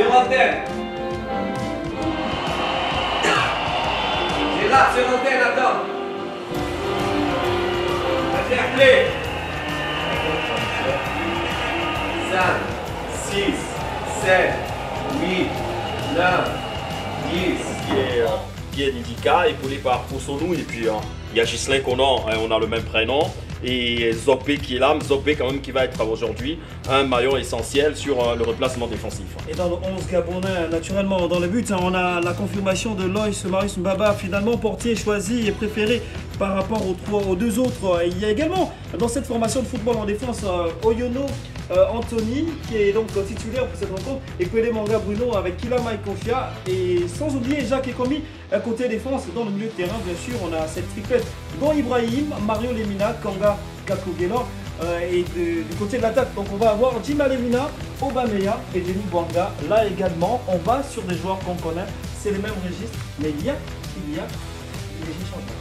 l'antenne. C'est là, sur l'antenne, attends. Fair play. 5, 6, 7, 8, 9, 10. Qui est Lidika, épaulé par Poussonou, et puis il y a Ghislain Conan, on a le même prénom, et Zopé qui est là, Zopé quand même qui va être aujourd'hui un maillot essentiel sur le replacement défensif. Et dans le 11 Gabonais, naturellement, dans le but, on a la confirmation de Loïs Marius Mbaba, finalement portier choisi et préféré par rapport aux deux autres. Il y a également dans cette formation de football en défense Oyono Anthony qui est donc titulaire pour cette rencontre et Kwele Manga Bruno avec Kila Mike Kofia et sans oublier Jacques Ekomi côté défense. Dans le milieu de terrain bien sûr on a cette triplette dont Ibrahim, Mario Lemina, Kanga Kakogelo et du côté de l'attaque donc on va avoir Jima Lemina, Obameya et Denis Bwanga. Là également on va sur des joueurs qu'on connaît, c'est les mêmes registres mais il y a des changements.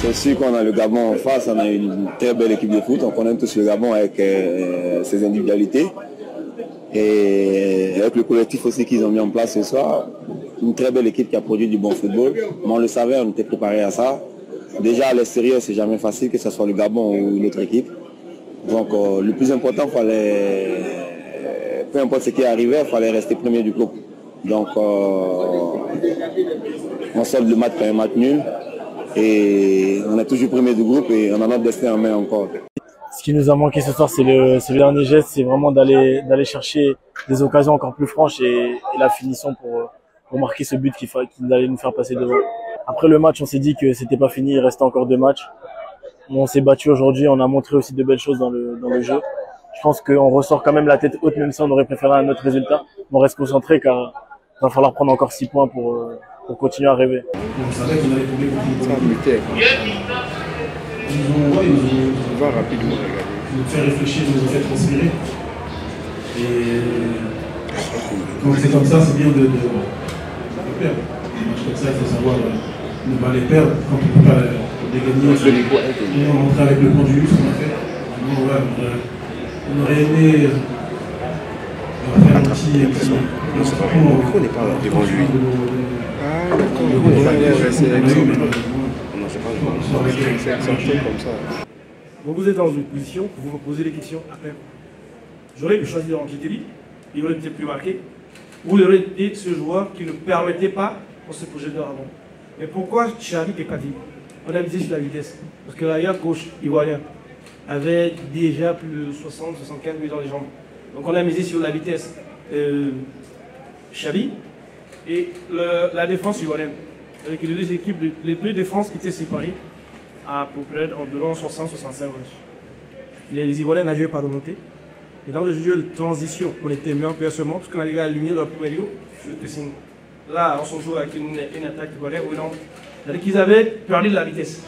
C'est sûr qu'on a le Gabon en face, on a une très belle équipe de foot, on connaît tous le Gabon avec ses individualités et avec le collectif aussi qu'ils ont mis en place ce soir. Une très belle équipe qui a produit du bon football, mais on le savait, on était préparé à ça. Déjà à l'extérieur c'est jamais facile que ce soit le Gabon ou une autre équipe. Donc le plus important, peu importe ce qui arrivait, il fallait rester premier du groupe. Donc on sort le match par un match nul. Et on est toujours premier du groupe et on a notre destin en main encore. Ce qui nous a manqué ce soir, c'est le dernier geste, c'est vraiment d'aller chercher des occasions encore plus franches et la finition pour marquer ce but qui allait nous faire passer devant. Après le match, on s'est dit que c'était pas fini, il restait encore 2 matchs. On s'est battu aujourd'hui, on a montré aussi de belles choses dans le jeu. Je pense qu'on ressort quand même la tête haute, même si on aurait préféré un autre résultat. On reste concentré car il va falloir prendre encore 6 points pour continuer à rêver. On savait qu'on allait tomber contre on va rapidement regarder. Ils nous ont fait réfléchir, ils nous ont fait transpirer. Et quand c'est comme ça, c'est bien de perdre. Un match comme ça, il faut savoir ne pas les perdre quand on ne peut pas les gagner. On est rentré avec le conduit, ce qu'on a fait. On aurait aimé faire un petit. Le micro n'est pas devant lui. Ah, d'accord. la sélection, on n'a pas le droit. C'est un truc comme ça. Donc vous êtes dans une position où vous vous posez des questions après. J'aurais pu choisir Angiteli, il aurait été plus marqué, ou il aurait été ce joueur qui ne permettait pas qu'on se projette de avant. Mais pourquoi Xavi et Kadi? On a misé sur la vitesse. Parce que l'arrière gauche ivoirien avait déjà plus de 60-75 minutes dans les jambes. Donc on a misé sur la vitesse Xavi et la défense ivoirienne. Avec les deux équipes, les deux défenses étaient séparées à peu près environ 60-65 runs. Les Ivoiriens n'avaient pas remonté. Et dans le jeu de transition, on était mieux en percement parce qu'on avait aligné leur premier lieu sur le pressing. Là, on se joue avec une attaque ivoirienne, c'est-à-dire qu'ils avaient perdu de la vitesse.